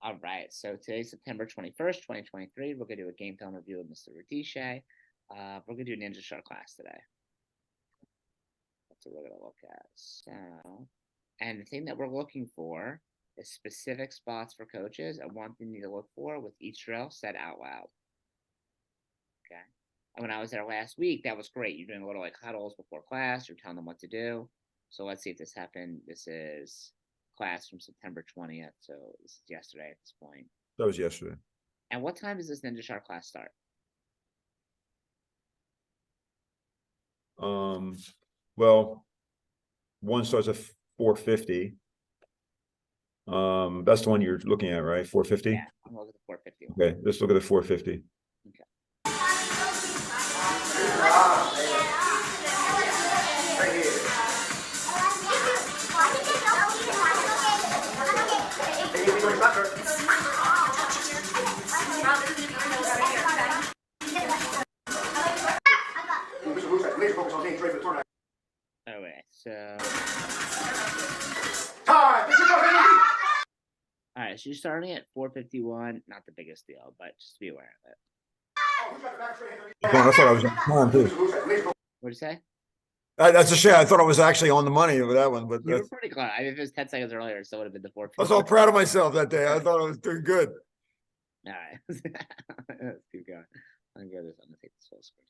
All right. So today's September 21st, 2023. We're going to do a game film review of Mr. Radice. We're going to do a Ninja Star class today. That's what we're going to look at. So, and the thing that we're looking for is specific spots for coaches and one thing you need to look for with each drill said out loud. Okay. And when I was there last week, that was great. You're doing a little like huddles before class. You're telling them what to do. So let's see if this happened. This is class from September 20th. So this is yesterday at this point. That was yesterday. And what time does this Ninja Star class start? Well, one starts at 4:50. That's the one you're looking at, right? 4:50? Yeah, I'm looking at the 450 one. Okay, let's look at the 4:50. Okay. All right, so. All right, so you're starting at 451. Not the biggest deal, but just be aware of it. I thought I was on too. What'd you say? That's a shame. I thought I was actually on the money with that one, but You were pretty close. I mean, if it was 10 seconds earlier, it still would have been the 450. I was all proud of myself that day. I thought I was doing good. All right. Let's keep going. I'm going to take this full screen.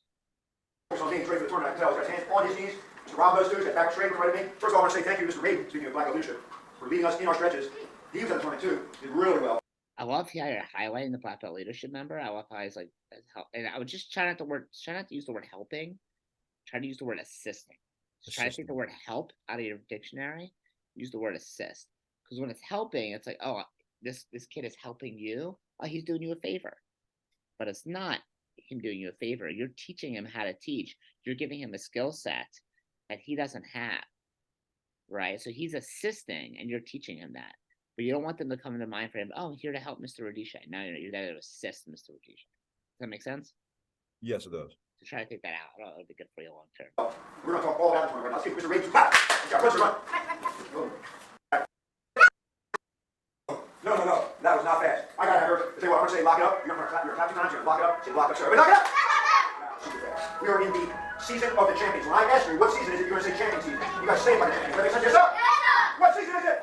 On game trade for the tournament, I can tell. He's got his hands on his knees. Mr. Rob Buzz got back straight right at me. First of all, I want to say thank you to Mr. Reed, speaking of Black leadership, for leading us in our stretches. He was at the tournament too. Did really well. I love how you're highlighting the Black Belt leadership member. I love how he's like, and I would just try not to use the word helping. Try to use the word assisting. So try to take the word help out of your dictionary. Use the word assist. Because when it's helping, it's like, oh, this kid is helping you. Oh, he's doing you a favor. But it's not him doing you a favor. You're teaching him how to teach. You're giving him a skill set that he doesn't have. Right? So he's assisting and you're teaching him that. But you don't want them to come into mind for him. Oh, I'm here to help Mr. Radice. No, you're there to assist Mr. Radice. Does that make sense? Yes, it does. So try to take that out. It'll be good for you long term. We're going to talk all about the tournament. Let's see Mr. Reed. Run. No. That was not fast. I got to have her. Tell you what, I'm going to say lock it up. You're going to clap 2 times. You're going to lock it up. Say lock up, sir. Lock it up. We are in the season of the champions. When I ask you what season is it, you're going to say champion season. You guys say by the champions. That makes sense? Yes, sir. What season is it?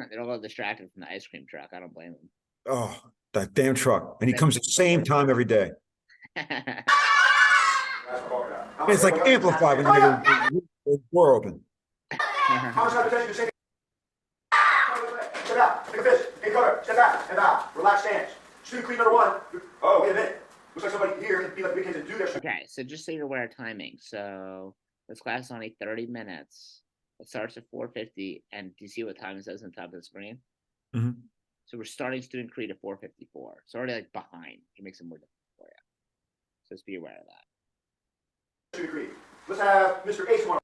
They're all distracted from the ice cream truck. I don't blame them. Oh, that damn truck. And he comes at the same time every day. It's like amplified when the door open. How much attention to say? Step out. Take a fist. Take cover. Step out. Step out. Relax stance. Student clean number 1. Oh, wait a minute. Looks like somebody here can be like weekends and do their shit. Okay, so just so you're aware of timing. So this class is only 30 minutes. It starts at 4:50, and do you see what time it says on top of the screen? Mm-hmm. So we're starting student creed at 4:54. It's already like behind. It makes it more difficult for you. So just be aware of that. Student creed. Let's have Mr. Ace one.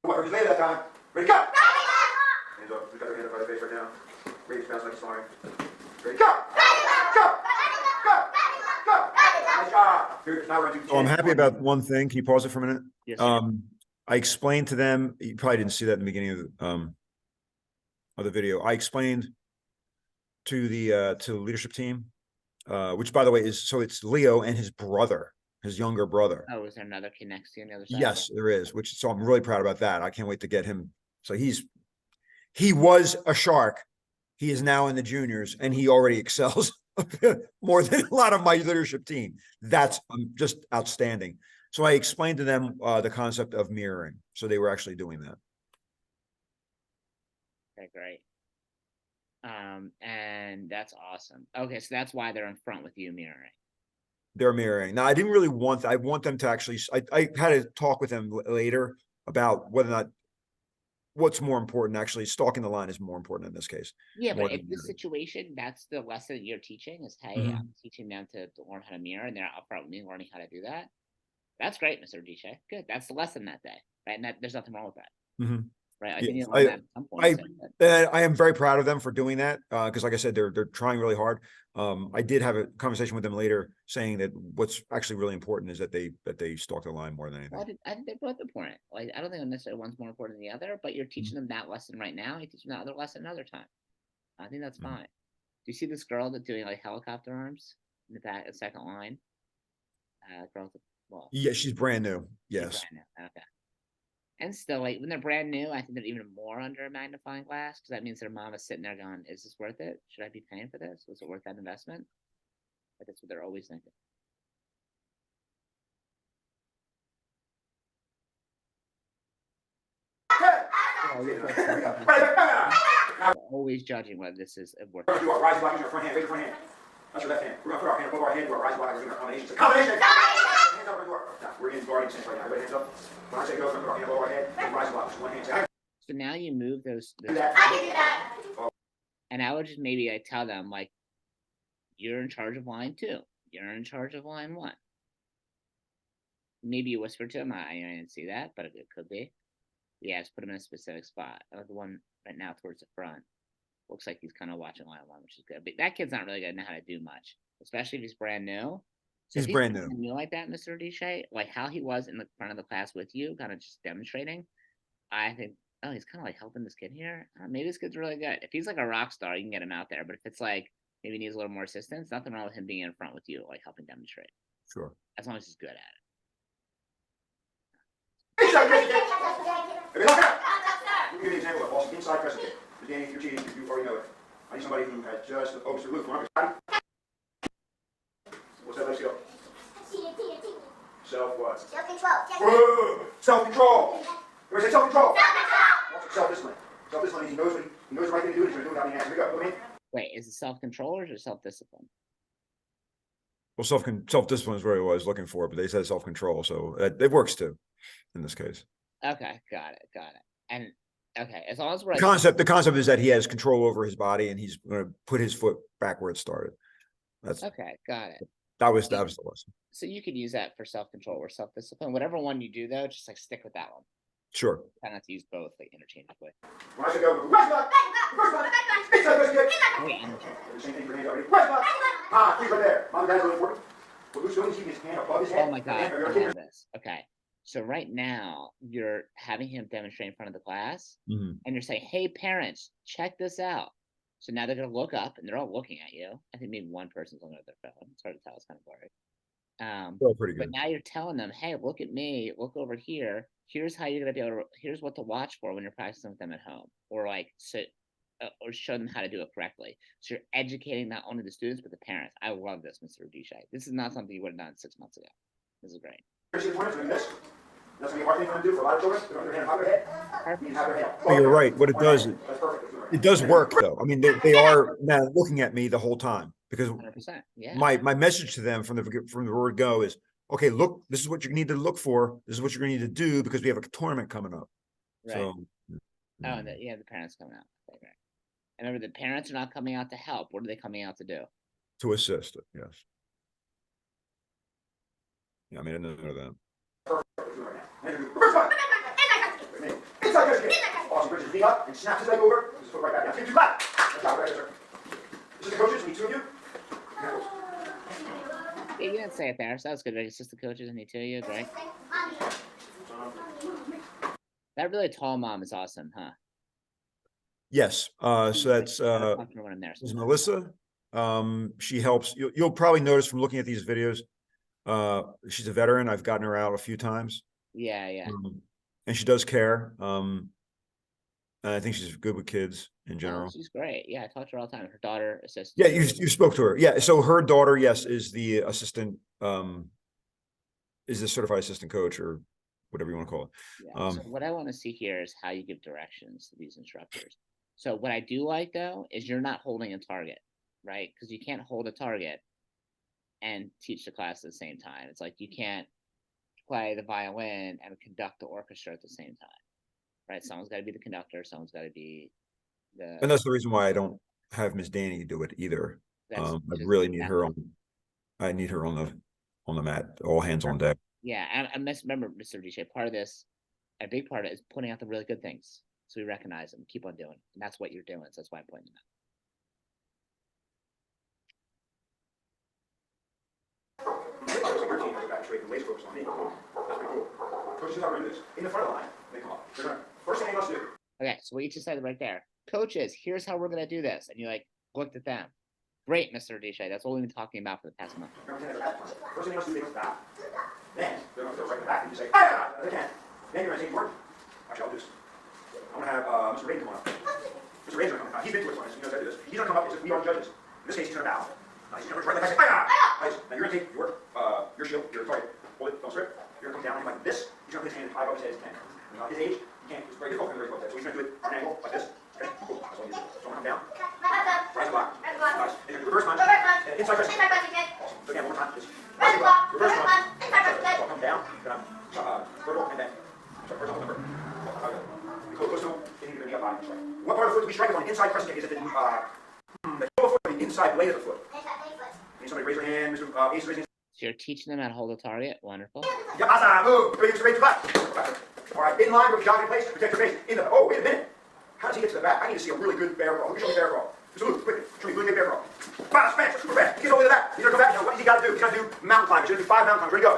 Whoever he's later that time. Ready, go! Hands up. We got their hands up by the face right now. Ready to bounce like a sorry. Ready, go! Go! Nice job. Here, now we're going to do. So I'm happy about one thing. Can you pause it for a minute? Yes, sir. I explained to them, you probably didn't see that in the beginning of the video. I explained to the leadership team, which by the way is, so it's Leo and his brother, his younger brother. Oh, is there another kid next to you on the other side? Yes, there is, so I'm really proud about that. I can't wait to get him. So he was a shark. He is now in the juniors and he already excels more than a lot of my leadership team. That's just outstanding. So I explained to them the concept of mirroring. So they were actually doing that. Okay, great. And that's awesome. Okay, so that's why they're in front with you mirroring. They're mirroring. Now, I didn't really want, I want them to actually, I had a talk with them later about whether or not, what's more important. Actually, stalking the line is more important in this case. Yeah, but if this situation, that's the lesson you're teaching is, hey, I'm teaching them to learn how to mirror, and they're up front with me learning how to do that. That's great, Mr. Radice. Good. That's the lesson that day, right? And there's nothing wrong with that. Right. I am very proud of them for doing that. Because like I said, they're trying really hard. I did have a conversation with them later saying that what's actually really important is that they stalk the line more than anything. Well, I think they're both important. Like, I don't think necessarily one's more important than the other, but you're teaching them that lesson right now. You teach them that other lesson another time. I think that's Mhm. fine. Do you see this girl that's doing like helicopter arms in the back, the second line? Girl, well, Yeah, she's brand new. she's Yes. brand new. Okay. And still, like when they're brand new, I think they're even more under a magnifying glass because that means their mom is sitting there going, "Is this worth it? Should I be paying for this? Was it worth that investment?" But that's what they're always thinking. They're always judging whether this is worth We're it. gonna do our rising block, use your front hand, raise your front hand. That's your left hand. We're gonna put our hand above our head, do our rising block, we're doing our combination. It's a combination! Hands up, we're gonna do our, now, we're in guarding sense right now. Everybody hands up. When I say go, we're gonna put our hand above our head, and rising block, just one hand. Say, I So now you move those, can do that. and I would just maybe I tell them like, you're in charge of line 2. You're in charge of line 1. Maybe you whisper to him. I didn't see that, but it could be. Yeah, just put him in a specific spot. The one right now towards the front. Looks like he's kind of watching line 1, which is good. But that kid's not really gonna know how to do much, especially if he's brand new. So He's if brand new. new like that, Mr. Radice, like how he was in the front of the class with you, kind of just demonstrating. I think, oh, he's kind of like helping this kid here. Maybe this kid's really good. If he's like a rock star, you can get him out there. But if it's like maybe needs a little more assistance, nothing wrong with him being in front with you, like helping demonstrate. Sure. As long as he's good at it. Inside press kick. If you look up, let me give you an example of Boston inside press kick. But Danny, if you're cheating, you already know it. I need somebody who has just the focus to move from upper body. What's that? Let's go. Self what? Self-control. Self-control. Everybody say self-control. Self-discipline. Self-discipline means he knows the right thing to do and he's going to do it without being asked. Here we go. Go ahead. Wait, is it self-control or is it self-discipline? Well, self-discipline is what I was looking for, but they said self-control, so it works too in this case. Okay, got it. And okay, as long as we're The concept is that he has control over his body and he's going to put his foot back where it started. That's okay, got it. that was the lesson. So you could use that for self-control or self-discipline. Whatever one you do though, just like stick with that one. Sure. Try not to use both like interchangeably. When I say go, right block, first block, inside press kick. Okay, and Same thing for hands already. Right block. Please right there. Mom and dad's really important. What Luke's doing is keeping his hand above his head. oh my god, I love this. Okay. So right now you're having him demonstrate in front of the class Mhm. and you're saying, hey parents, check this out. So now they're gonna look up and they're all looking at you. I think maybe one person's looking at their phone. It's hard to tell, it's kind of blurry. Oh, pretty But good. now you're telling them, hey, look at me, look over here. Here's how you're gonna be able to. Here's what to watch for when you're practicing with them at home, or like or show them how to do it correctly. So you're educating not only the students but the parents. I love this, Mr. Radice. This is not something you would have done 6 months ago. This is great. Appreciate the pointers, doing this. That's going to be a hard thing for them to do for a lot of children. They don't have their hand above their head. You need to have their hand. Oh, you're right. What it does, That's perfect. it does work though. I mean, they are now looking at me the whole time because 100%. Yeah. my message to them from the word go is, okay, look, this is what you need to look for. This is what you're going to need to do because we have a tournament coming up. Right. So, Oh, and the parents coming out. Okay, right. And remember, the parents are not coming out to help. What are they coming out to do? to assist it, yes. Yeah, I mean, I didn't know that. First one. Inside press kick. Awesome. Brings his knee up and snaps his leg over. His foot right back down. Give him 2 clap. Good job, right there, sir. This is the coaches. Need 2 of you. Yeah, you didn't say it there, so that was good. Right? Assistant coaches and the 2 of you, great. That really tall mom is awesome, huh? Yes. So that's Everyone there. is Melissa. She helps. You'll probably notice from looking at these videos. She's a veteran. I've gotten her out a few times. Yeah. And she does care. And I think she's good with kids in general. Oh, she's great. Yeah, I talk to her all the time. Her daughter assistant. Yeah, you spoke to her. Yeah, so her daughter, yes, is the assistant, is the certified assistant coach or whatever you want to call it. Yeah. So what I want to see here is how you give directions to these instructors. So what I do like though is you're not holding a target, right? Because you can't hold a target and teach the class at the same time. It's like you can't play the violin and conduct the orchestra at the same time, right? Someone's got to be the conductor. Someone's got to be the. And that's the reason why I don't have Miss Danny do it either. I really need her on. I need her on the mat. All hands on deck. Yeah, and I remember, Mr. DJ, part of this, a big part of it is pointing out the really good things. So we recognize them, keep on doing it. And that's what you're doing. So that's why I'm pointing them Looks like your team has got straight and laser focus on me. That's pretty cool. Coaches are going to do this. In the front of the line, they come up. They're going to, first thing they must do Okay, so we each decided right there. Coaches, here's how we're gonna do this. And you like looked at them. Great, Mr. Dishay. That's what we've been talking about for the past month. First thing they must do, they must stop. Then they're going to go right back and you say, ah, they can't. Then you're going to say, work. Actually, I'll do this. I'm going to have Mr. Ray come on up. Mr. Ray's going to come up. He's been to it once. He knows how to do this. He's going to come up as if we are the judges. In this case, he's going to bow. He's going to right back and say, ah! Nice. Now you're going to take your shield, your target, hold it, don't strip. You're going to come down like this. He's going to put his hand high above his head as he can. His age, he can't. It's very difficult. Very difficult. So he's going to do it at an angle like this. Okay, cool. That's all you do. So I'm going to come down. Rise block. Nice. And you're going to reverse punch. And inside press. Awesome. So again, one more time. Just rise block. Reverse punch. So I'll come down. Then I'm vertical and then horizontal number. Okay. Close to him. Then you're going to be up high. What part of the foot do we strike on the inside pressing kick? Is it the heel of the foot or the inside blade of the foot? Need somebody raise your hand, Mr. Ace raising. So you're teaching them how to hold a target. Wonderful. Yep, awesome. Move. Ready, Mr. Ray, to the back. All right, in line with the jogging in place. Protect your face. In the. Oh, wait a minute. How does he get to the back? I need to see a really good bear crawl. Let me show me bear crawl. Mr. Luke, quickly. Show me a really good bear crawl. Fast, fast, super fast. He gets all the way to the back. He's going to go back. Now, what does he got to do? He's going to do mountain climbing. He's going to do 5 mountain climbs. Ready, go.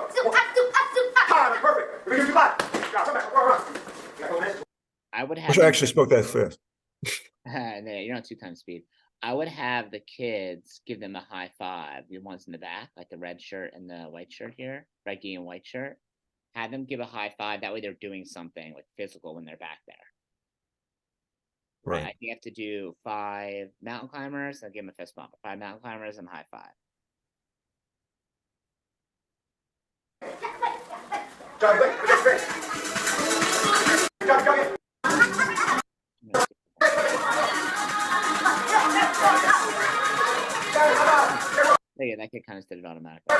Time, perfect. We're going to do 5. Come back. Run. You got a couple minutes. I would have. Wish I actually spoke that fast. No, you're not 2 times speed. I would have the kids give them a high five. The ones in the back, like the red shirt and the white shirt here, red gi and white shirt. Have them give a high five. That way they're doing something like physical when they're back there. Right. I have to do 5 mountain climbers. I'll give them a fist bump. 5 mountain climbers and a high five. Johnny, quick. Protect your face. Johnny. Yeah, that kid kind of did it automatically.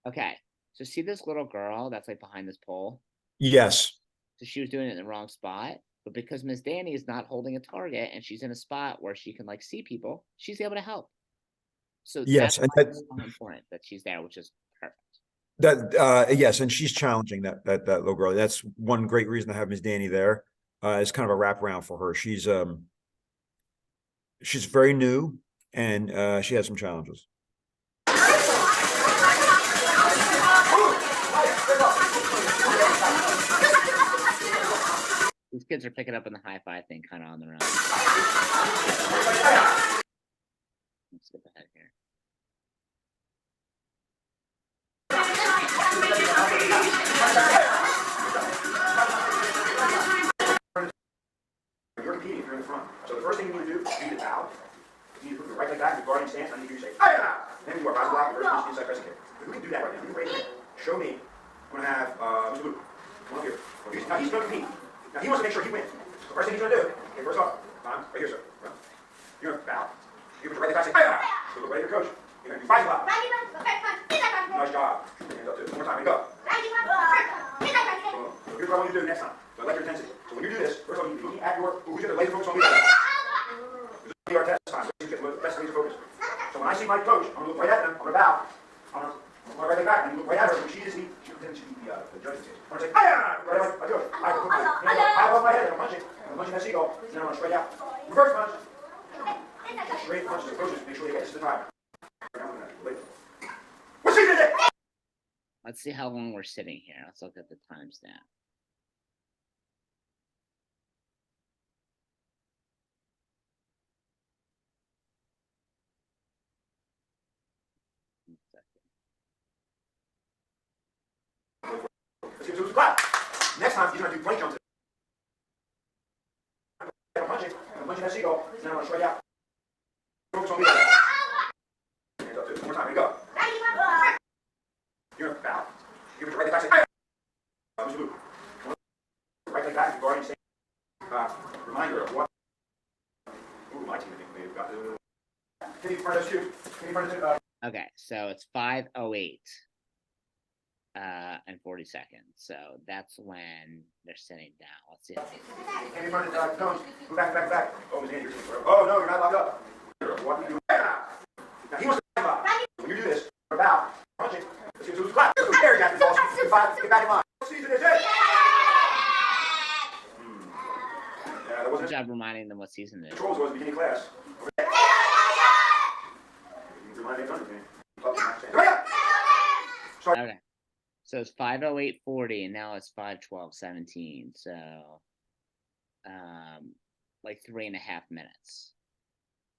Okay, so see this little girl that's like behind this pole? Yes. So she was doing it in the wrong spot, but because Miss Danny is not holding a target and she's in a spot where she can like see people, she's able to help. So Yes, that's and why that's it's so important that she's there, which is perfect. that. Yes, and she's challenging that little girl. That's one great reason to have Miss Danny there. It's kind of a wraparound for her. She's very new and she has some challenges. These kids are picking up on the high five thing kind of on their own. Let's skip ahead here. You're competing if you're in the front. So the first thing you need to do is you need to bow. You need to put your right leg back in the guarding stance. I need you to say, ah! Then you are rise block, reverse inside pressing kick. If we can do that right now, you can raise it. Show me. I'm going to have Mr. Luke. Come up here. Now he's going to compete. Now he wants to make sure he wins. So the first thing he's going to do, okay, first off, time, right here, sir. Run. You're going to bow. You put your right leg back and say, ah! So look right at your coach. You're going to do 5 block. Nice job. Hands up too. One more time, and go. So here's what I want you to do next time. So I like your intensity. So when you do this, first of all, you're looking at your, who's going to laser focus on me. This is going to be our test time. So you get the best laser focus. So when I see my coach, I'm going to look right at them. I'm going to bow. I'm going to put my right leg back, and you look right at her. When she pretends to be the judging stage. I'm going to say, ah! Right like I do it. I put my hands up high above my head, and I'm punching. I'm punching that seagull. Then I'm going to straight out. Reverse punch. Straight punch to the coaches. Make sure they get this to the time. What season is it? Let's see how long we're sitting here. Let's look at the timestamp. Next time, he's going to do plank jumps. I'm punching that seagull. Then I'm going to straight out. Focus on me. Hands up too. One more time, and go. You're going to bow. You put your right leg back and say, Mr. Luke. Right leg back, guarding stance. Reminder of what? Ooh, my team, I think they've got to. Can you front us two? Can you front us two? Okay, so it's 5:08 and 40 seconds. So that's when they're sitting down. Let's see. Can you front us? No, move back. Oh, Miss Andy, you're oh, no, you're not locked up. What are you doing? Now, he wants to back. When you do this, you're about punching. Let's see who's clap. There, Jack. Get back in line. What season is it? Yeah, that wasn't Good job reminding them what season it is. Controls was beginning class. Start. Okay. So it's 5:08:40 and now it's 5:12:17. So like 3.5 minutes.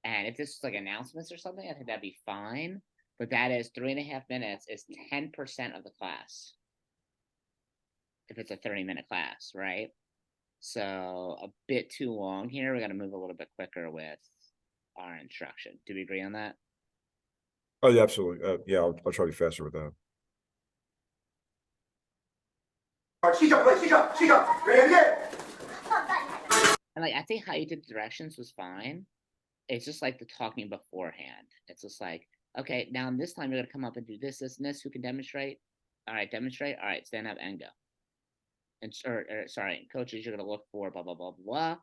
And if this is like announcements or something, I think that'd be fine. But that is 3.5 minutes is 10% of the class. If it's a 30-minute class, right? So a bit too long here. We got to move a little bit quicker with our instruction. Do we agree on that? Oh, yeah, absolutely. Yeah, I'll try to be faster with that. All right, speak up, please. Speak up. Speak up. Ready, begin. And like I think how you did the directions was fine. It's just like the talking beforehand. It's just like, okay, now this time you're gonna come up and do this, this, and this. Who can demonstrate? All right, demonstrate. All right, stand up and go. And sorry, coaches, you're gonna look for blah blah blah blah,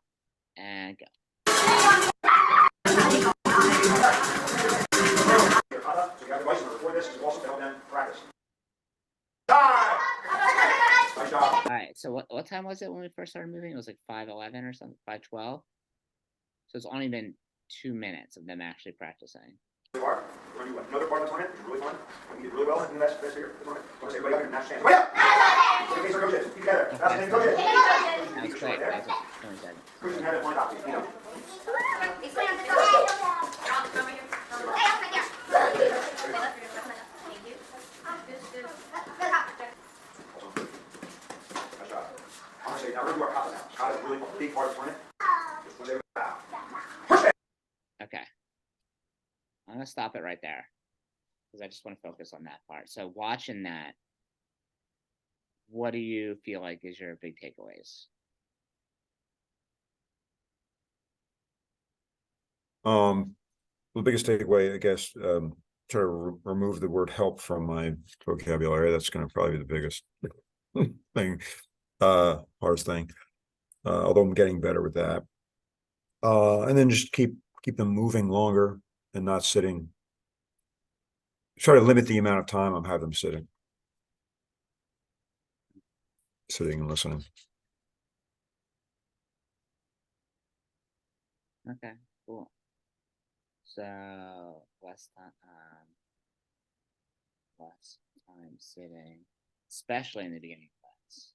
and go. So you have devices to record this to also help them practice. Time. Nice job. All right. So what time was it when we first started moving? It was like 5:11 or something, 5:12. So it's only been 2 minutes of them actually practicing. Really hard. We're going to do another part of the tournament, which is really fun. We did really well in the best here. I want to say everybody up here, match stands. Everybody up! Okay, so coaches, keep together. That's the name, coaches. That was quick. That was 20 seconds. Coaches have it one copy, you know. Nice job. I'm going to say, now we're going to do our kata now. Kata is really a big part of the tournament. Just when they bow. Push it! Okay. I'm gonna stop it right there because I just want to focus on that part. So watching that, what do you feel like is your big takeaways? The biggest takeaway, I guess, try to remove the word help from my vocabulary. That's going to probably be the biggest thing, hardest thing. Although I'm getting better with that. And then just keep them moving longer and not sitting. Try to limit the amount of time I'm having them sitting and listening. Okay, cool. So less time sitting, especially in the beginning of class.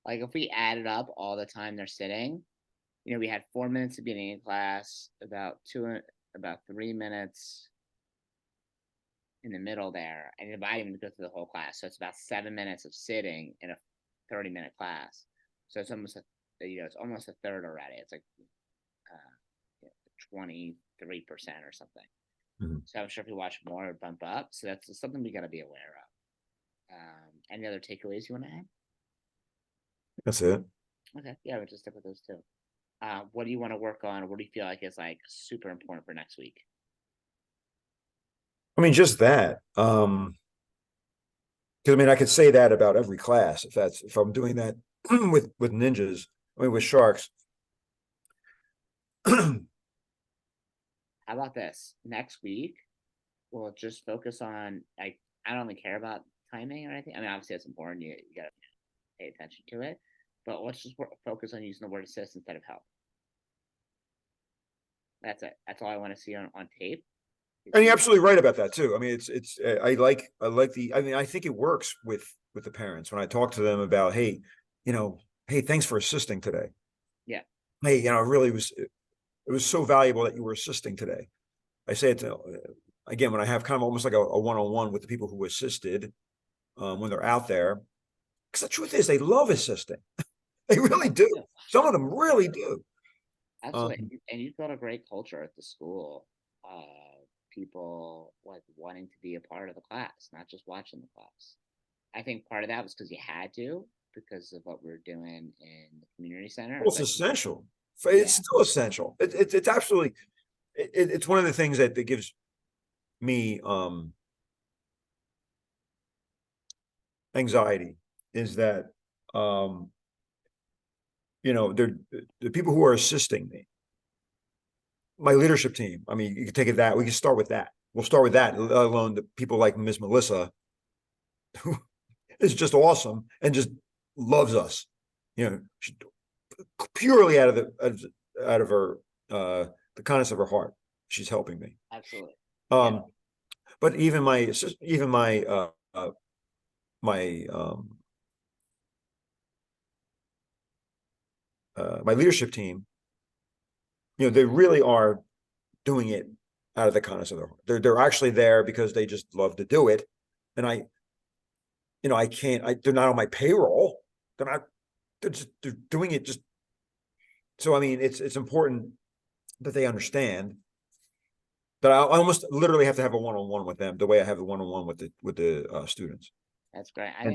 Like if we added up all the time they're sitting, we had 4 minutes at the beginning of class, about 3 minutes in the middle there, and divide them to go through the whole class. So it's about 7 minutes of sitting in a 30-minute class. So it's almost it's almost a third already. It's like 23% or something. Mm-hmm. So I'm sure if we watch more, it'll bump up. So that's something we got to be aware of. Any other takeaways you want to add? That's it. Okay, yeah, we'll just stick with those two. What do you want to work on? What do you feel like is like super important for next week? I mean, just that. Because I mean, I could say that about every class if I'm doing that with ninjas. I mean, with sharks. How about this? Next week, we'll just focus on like I don't really care about timing or anything. I mean, obviously it's important. You gotta pay attention to it, but let's just focus on using the word assist instead of help. That's it. That's all I want to see on tape. And you're absolutely right about that too. I mean, it's I like the. I mean, I think it works with the parents when I talk to them about, hey, hey, thanks for assisting today. Yeah. Hey, it was so valuable that you were assisting today. I say it to, again, when I have kind of almost like a one-on-one with the people who assisted when they're out there, because the truth is they love assisting. They really do. Some of them really do. Absolutely. And you've got a great culture at the school. People like wanting to be a part of the class, not just watching the class. I think part of that was because you had to, because of what we were doing in the community center. Well, it's essential. It's still essential. It's absolutely. It's one of the things that gives me anxiety is that they're the people who are assisting me. My leadership team. I mean, you can take it that we can start with that. We'll start with that, let alone the people like Ms. Melissa, who is just awesome and just loves us. She, purely out of her the kindness of her heart, she's helping me. Absolutely. But even my my my leadership team, you know, they really are doing it out of the kindness of their heart. They're actually there because they just love to do it. And you know, they're not on my payroll. They're doing it just. So, I mean, it's important that they understand that I almost literally have to have a one-on-one with them the way I have the one-on-one with the students. That's great. I And- think